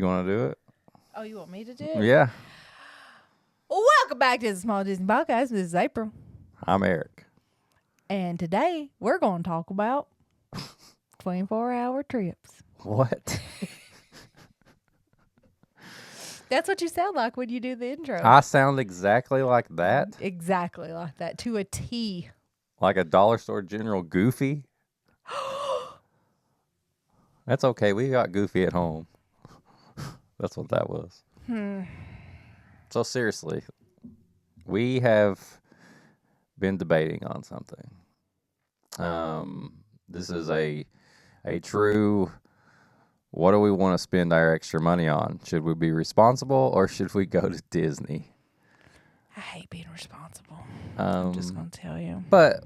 want to do it? Oh, you want me to do it? Yeah. Welcome back to the Small Disney Podcast. This is April. I'm Eric. And today we're going to talk about 24-hour trips. What? That's what you sound like when you do the intro. I sound exactly like that? Exactly like that, to a T. Like a dollar store general Goofy? That's okay. We got Goofy at home. That's what that was. So seriously, we have been debating on something. This is a true, what do we want to spend our extra money on? Should we be responsible or should we go to Disney? I hate being responsible. I'm just going to tell you. But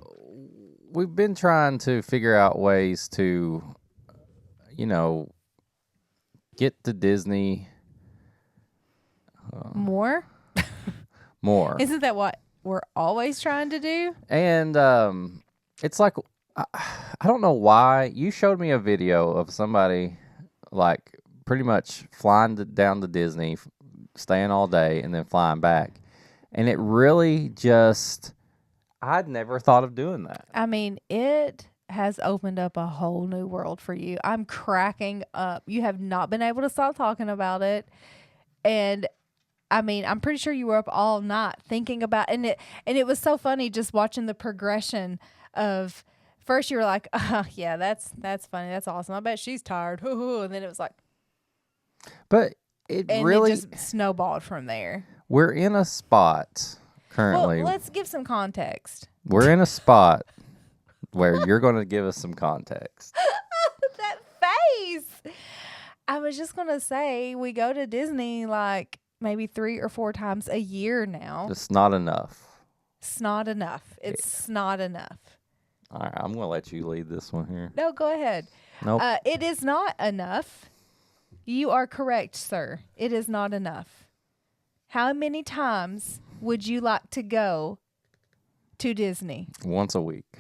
we've been trying to figure out ways to, get to Disney More? more. Isn't that what we're always trying to do? And it's like, I don't know why. You showed me a video of somebody like pretty much flying down to Disney, staying all day, and then flying back. And it really just, I'd never thought of doing that. I mean, it has opened up a whole new world for you. I'm cracking up. You have not been able to stop talking about it. And I mean, I'm pretty sure you were up all night thinking about it. And it was so funny just watching the progression of, first you were like, oh, yeah, that's funny. That's awesome. I bet she's tired. And then it was like, but it really just snowballed from there. We're in a spot currently. Well, let's give some context. We're in a spot where you're going to give us some context. That face. I was just going to say, we go to Disney like maybe 3 or 4 times a year now. It's not enough. It's not enough. It's not enough. All right, I'm going to let you lead this one here. No, go ahead. Nope. It is not enough. You are correct, sir. It is not enough. How many times would you like to go to Disney? Once a week.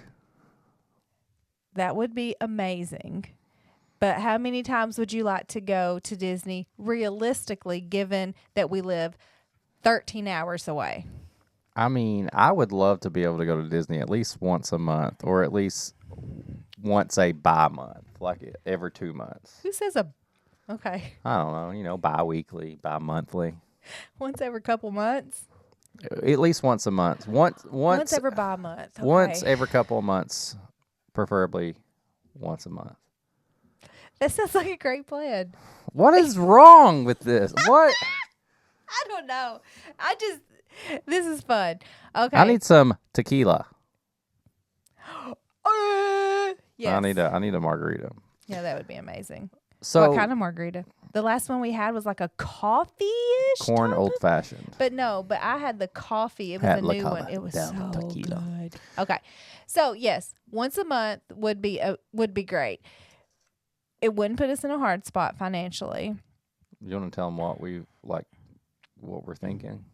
That would be amazing. But how many times would you like to go to Disney realistically, given that we live 13 hours away? I mean, I would love to be able to go to Disney at least once a month, or at least once a bi-month, like every 2 months. Who says a... Okay. I don't know, bi-weekly, bi-monthly. Once every couple months? At least once a month. Once every bi-month. Okay. Once every couple of months, preferably once a month. That sounds like a great plan. What is wrong with this? What? I don't know. This is fun. Okay. I need some tequila. Yes. I need a margarita. Yeah, that would be amazing. So what kind of margarita? The last one we had was like a coffee-ish corn old fashioned. But I had the coffee. It was a new one. It was so tequila. Good. Okay. So, yes, once a month would be great. It wouldn't put us in a hard spot financially. You want to tell them what we're thinking?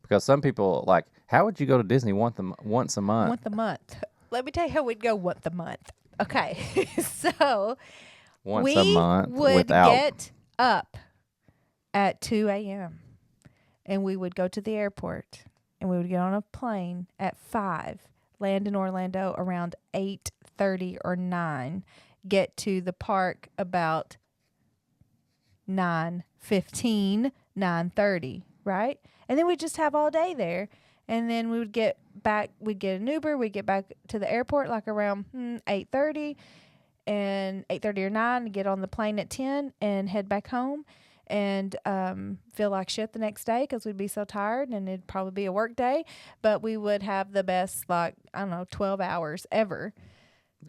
Because some people how would you go to Disney once a month? Once a month. Let me tell you how we'd go once a month. Okay. So once a month would get up at 2 a.m. and we would go to the airport and we would get on a plane at 5, land in Orlando around 8:30 or 9, get to the park about 9:15, 9:30, right? And then we'd just have all day there. And then we would get back, we'd get an Uber, we'd get back to the airport like around 8:30 and 8:30 or 9, and get on the plane at 10 and head back home and feel like shit the next day because we'd be so tired and it'd probably be a work day. But we would have the best, 12 hours ever.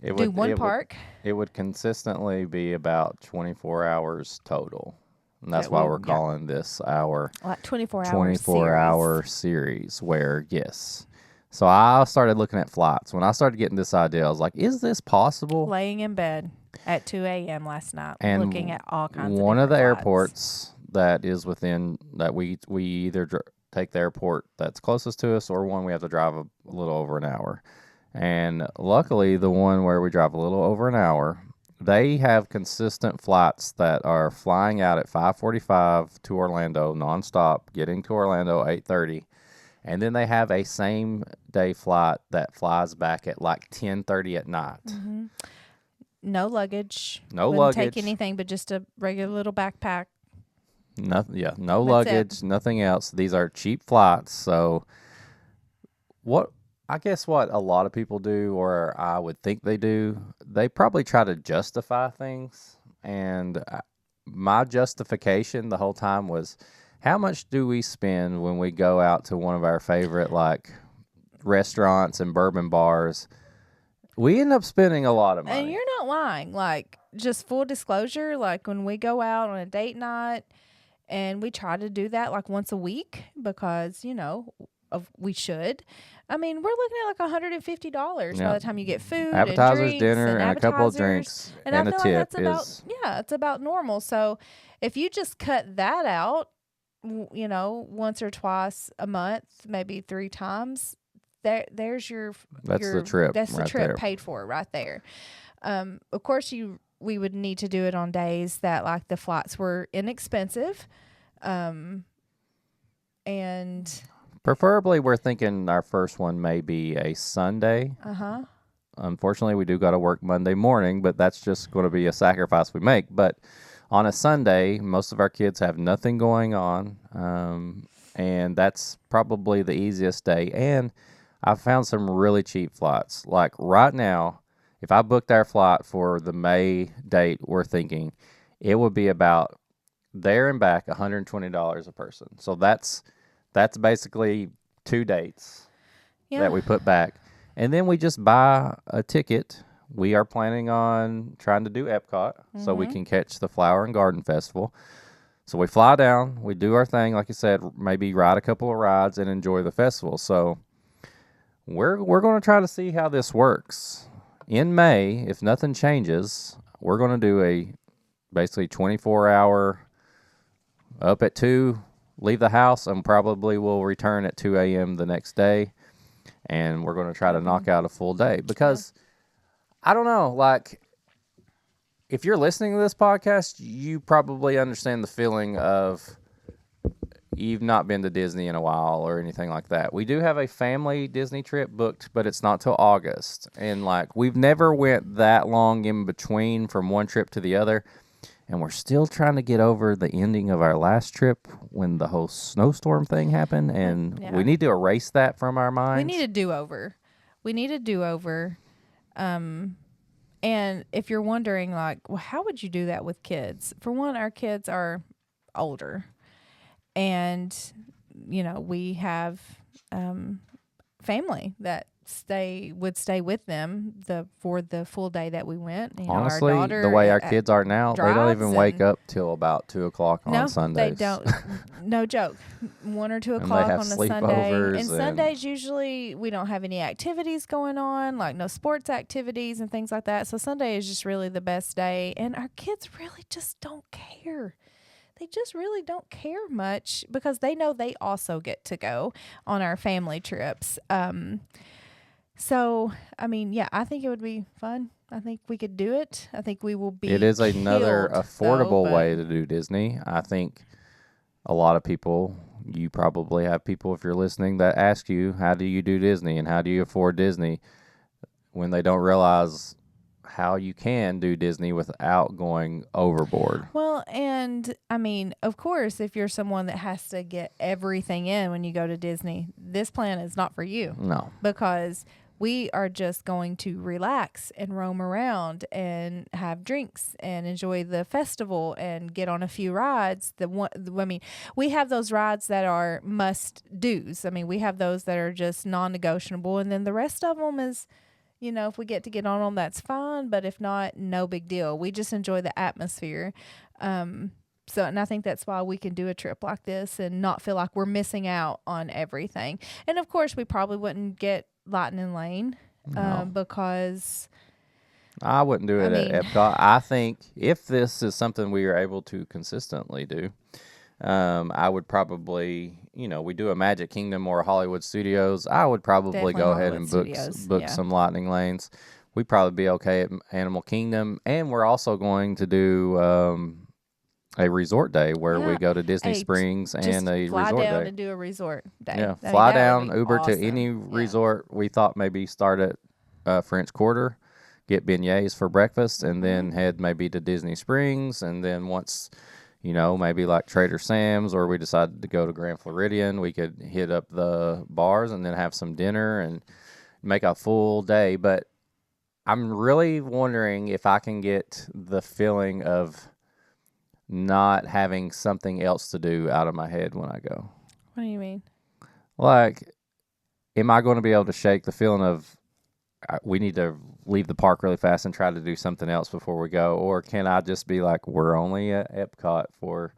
It would consistently be about 24 hours total. And that's why we're calling this our 24-hour series where, yes. So I started looking at flights. When I started getting this idea, I was like, is this possible? Laying in bed at 2 a.m. last night, and looking at all kinds of one of the flights. airports that is within, that we either take the airport that's closest to us or one we have to drive a little over an hour. And luckily, the one where we drive a little over an hour, they have consistent flights that are flying out at 5:45 to Orlando nonstop, getting to Orlando 8:30, and then they have a same day flight that flies back at like 10:30 at night. Mm-hmm. No luggage. No Wouldn't luggage. take anything but just a regular little backpack. No, yeah, no That's luggage, nothing else. These are cheap flights. So, what I guess what a lot of people do, or I would think they do, they probably try to justify things. And my justification the whole time was, how much do we spend when we go out to one of our favorite like restaurants and bourbon bars? We end up spending a lot of money. And you're not lying. Like, just full disclosure, like when we go out on a date night, and we try to do that like once a week because, we should. I mean, we're looking at like $150 by the time you get food, appetizers, and drinks, dinner, and a couple of appetizers. drinks, and and I a feel tip like that's it's about normal. So if you just cut that out, once or twice a month, maybe 3 times, there's the trip. That's the right trip there. paid for right there. Of course, we would need to do it on days that like the flights were inexpensive, and Preferably, we're thinking our first one may be a Sunday. Unfortunately, we do got to work Monday morning, but that's just going to be a sacrifice we make. But on a Sunday, most of our kids have nothing going on, and that's probably the easiest day. And I found some really cheap flights. Like right now, if I booked our flight for the May date, we're thinking it would be about there and back $120 a person. So that's basically 2 dates that we put back. And then we just buy a ticket. We are planning on trying to do Epcot so we can catch the Flower and Garden Festival. So we fly down, we do our thing, like I said, maybe ride a couple of rides and enjoy the festival. So we're going to try to see how this works. In May, if nothing changes, we're going to do a basically 24-hour up at 2, leave the house, and probably will return at 2 a.m. the next day. And we're going to try to knock out a full day because I don't know, like if you're listening to this podcast, you probably understand the feeling of you've not been to Disney in a while or anything like that. We do have a family Disney trip booked, but it's not till August. And like we've never went that long in between from one trip to the other. And we're still trying to get over the ending of our last trip when the whole snowstorm thing happened. And we need to erase that from our minds. We need a do-over. And if you're wondering, like, well, how would you do that with kids? For one, our kids are older. And, we have family that would stay with them for the full day that we went. Honestly, our daughter, the way our kids are now, they don't even wake up till about 2:00 on Sundays. They don't. No joke. 1 or 2 o'clock on a Sunday. And Sundays usually we don't have any activities going on, like no sports activities and things like that. So Sunday is just really the best day, and our kids really just don't care. They just really don't care much because they know they also get to go on our family trips. So, I mean, I think it would be fun. I think we could do it. I think we will be. It is another affordable way to do Disney. I think a lot of people, you probably have people, if you're listening, that ask you, how do you do Disney and how do you afford Disney, when they don't realize how you can do Disney without going overboard. Well, and I mean, of course, if you're someone that has to get everything in when you go to Disney, this plan is not for you. No. Because we are just going to relax and roam around and have drinks and enjoy the festival and get on a few rides. We have those rides that are must-dos. I mean, we have those that are just non-negotiable, and then the rest of them is, if we get to get on them, that's fine. But if not, no big deal. We just enjoy the atmosphere. And I think that's why we can do a trip like this and not feel like we're missing out on everything. And of course, we probably wouldn't get Lightning Lane because I wouldn't do it at Epcot. I think if this is something we are able to consistently do, I would probably, we do a Magic Kingdom or a Hollywood Studios. I would probably Definitely go ahead Hollywood and book Studios, some Lightning Lanes. we'd probably be okay at Animal Kingdom. And we're also going to do a resort day where we Yeah. go to Disney Hey, Springs just and a fly resort down day. and do a resort day. Yeah, I mean, fly that would down, be Uber to awesome. any Yeah. resort. We thought maybe start at French Quarter, get beignets for breakfast, and then head maybe to Disney Springs. And then once, maybe like Trader Sam's, or we decided to go to Grand Floridian, we could hit up the bars and then have some dinner and make a full day. But I'm really wondering if I can get the feeling of not having something else to do out of my head when I go. What do you mean? Like, am I going to be able to shake the feeling of we need to leave the park really fast and try to do something else before we go? Or can I just be like, we're only at Epcot for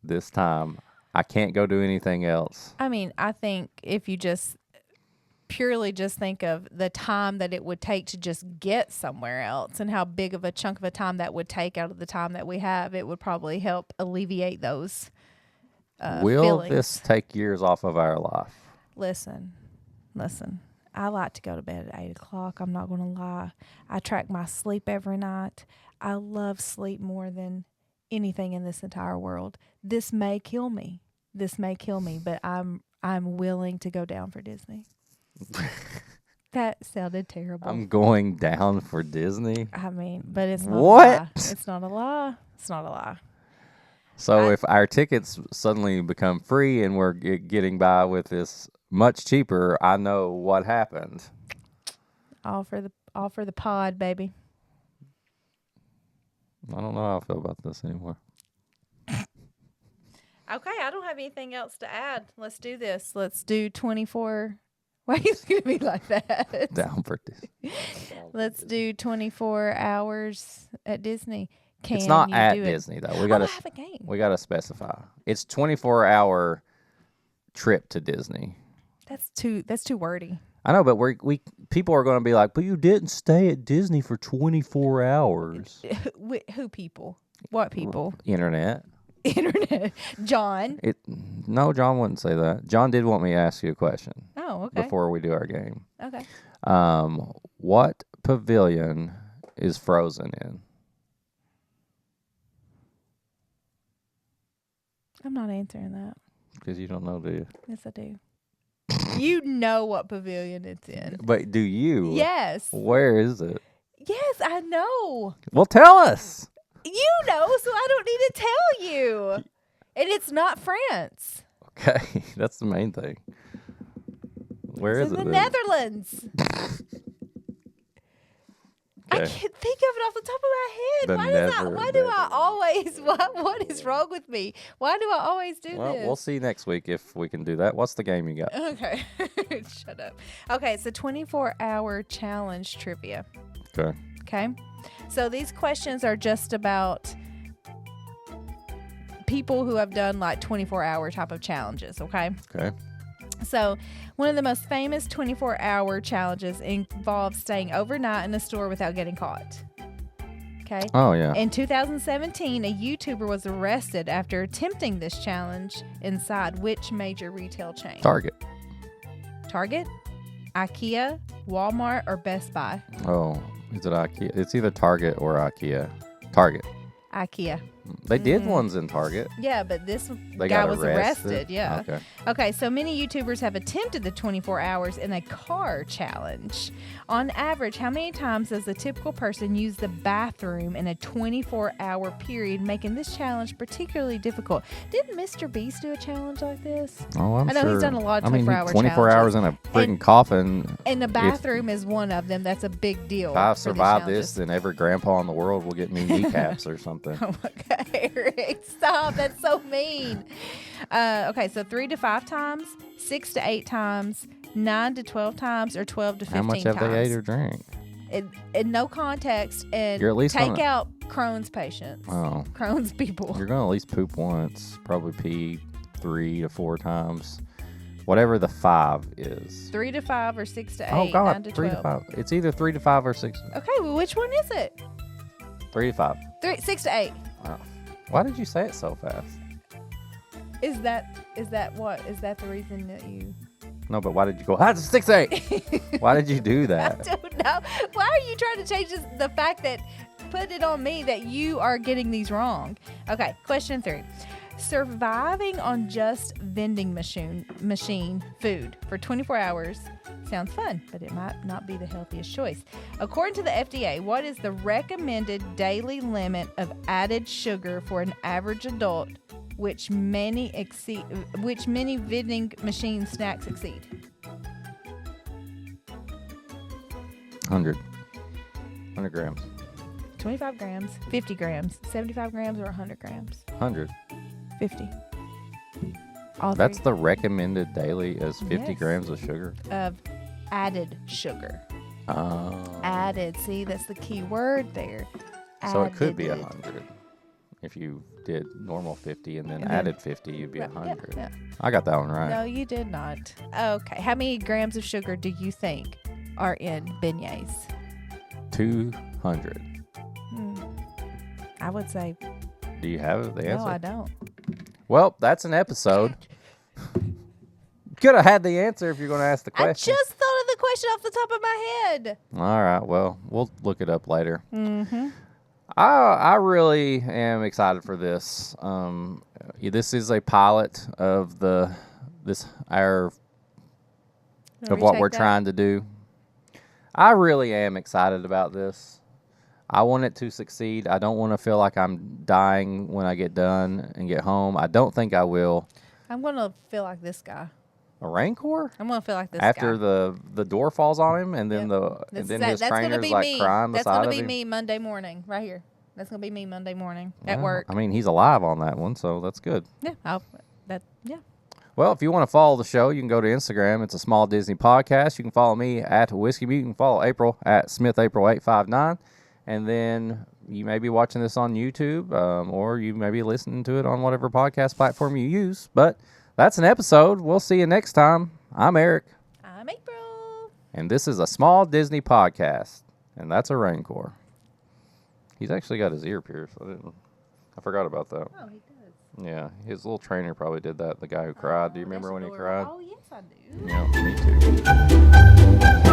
this time. I can't go do anything else. I mean, I think if you just purely just think of the time that it would take to just get somewhere else and how big of a chunk of a time that would take out of the time that we have, it would probably help alleviate those Will feelings. this take years off of our life? Listen. I like to go to bed at 8 o'clock. I'm not going to lie. I track my sleep every night. I love sleep more than anything in this entire world. This may kill me, but I'm willing to go down for Disney. That sounded terrible. I'm going down for Disney. I mean, but it's not What? a lie. It's not a lie. It's not a lie. So if our tickets suddenly become free and we're getting by with this much cheaper, I know what happened. All for the pod, baby. I don't know how I feel about this anymore. Okay, I don't have anything else to add. Let's do this. Let's do 24. Why are you looking at me like that? Down for Disney. Let's do 24 hours at Disney. It's not you at do it? Disney though. We gotta have a game. we gotta specify. It's 24-hour trip to Disney. That's too wordy. I know, but we people are going to be like, but you didn't stay at Disney for 24 hours. Who people? What people? Internet. Internet. John. No, John wouldn't say that. John did want me to ask you a question. Oh, okay. Before we do our game. Okay. What pavilion is Frozen in? I'm not answering that. Because you don't know, do you? Yes, I do. You know what pavilion it's in. But do you? Yes. Where is it? Yes, I know. Well, tell us. You know, so I don't need to tell you. And it's not France. Okay, that's the main thing. Where It's is in it? the Netherlands. I Okay. can't think of it off the top of my head. The What is wrong with me? Why do I always do Well, this? we'll see next week if we can do that. What's the game you got? Okay. Shut up. Okay, it's a 24-hour challenge trivia. Okay. Okay. So these questions are just about people who have done like 24-hour type of challenges. Okay. Okay. So, one of the most famous 24-hour challenges involves staying overnight in a store without getting caught. Okay. Oh, yeah. In 2017, a YouTuber was arrested after attempting this challenge inside which major retail chain? Target. Target, IKEA, Walmart, or Best Buy? Oh, is it IKEA? It's either Target or IKEA. Target. IKEA. They did ones in Target. Yeah, but this They guy got was arrested. Yeah. Okay. Okay, so many YouTubers have attempted the 24 hours in a car challenge. On average, how many times does a typical person use the bathroom in a 24-hour period, making this challenge particularly difficult? Didn't Mr. Beast do a challenge like this? Oh, I'm I know sure. he's done a lot of 24-hour 24 hours in a freaking And- coffin. And the bathroom is one of them. That's a big deal. If I for these survive this, challenges. then every grandpa in the world will get me kneecaps or something. Oh my God, Eric, stop. That's so mean. Okay, so 3 to 5 times, 6 to 8 times, 9 to 12 times, or 12 to 15 How much have times. they ate or drank? In no context, and You're at least take gonna- out Crohn's patients. Oh. Crohn's people. You're going to at least poop once. Probably pee 3 to 4 times. Whatever the 5 is. 3 to 5 or 6 to 8, Oh, 9 God. to 3 12. to 5. It's either 3 to 5 or 6. Okay, well, which one is it? 3 to 5. 6 to 8. Wow. Why did you say it so fast? Is that what? Is that the reason that you... No, but why did you go, that's a 6'8"? Why did you do I that? don't know. Why are you trying to change the fact that, put it on me that you are getting these wrong? Okay, question 3. Surviving on just vending machine food for 24 hours sounds fun, but it might not be the healthiest choice. According to the FDA, what is the recommended daily limit of added sugar for an average adult, which many vending machine snacks exceed? 100 grams. 25 grams, 50 grams, 75 grams, or 100 grams? 100. 50. All That's three the recommended daily is 50 Yes. grams of sugar. of added sugar. Oh. Added. See, that's the key word there. So it could be Added. 100. If you did normal 50 and then And then- added 50, you'd be Right, yeah, 100. yeah. I got that one right. No, you did not. Okay. How many grams of sugar do you think are in beignets? 200. I would say Do you have the answer? no, I don't. Well, that's an episode. Could have had the answer if you're going to ask the I question. just thought of the question off the top of my head. All right. Well, we'll look it up later. Mm-hmm. I really am excited for this. This is a pilot of our of what we're trying to do. I really am excited about this. I want it to succeed. I don't want to feel like I'm dying when I get done and get home. I don't think I will. I'm gonna feel like this guy. A Rancor? I'm gonna feel like this After guy. the door falls on him and then That's his gonna trainer's be like me. crying That's beside gonna of be him. me Monday morning, right here. That's gonna be me Monday morning at Well, work. I mean, he's alive on that one, so that's good. Yeah, yeah. Well, if you want to follow the show, you can go to Instagram. It's a Small Disney Podcast. You can follow me at Whiskey Butte. You can follow April at SmithApril859. And then you may be watching this on YouTube, or you may be listening to it on whatever podcast platform you use. But that's an episode. We'll see you next time. I'm Eric. I'm April. And this is a Small Disney Podcast. And that's a Rancor. He's actually got his ear pierced. I forgot about that. Oh, he does. Yeah, his little trainer probably did that. The guy who cried. Do you remember when he cried? Oh, yes, I do. Yeah, me too.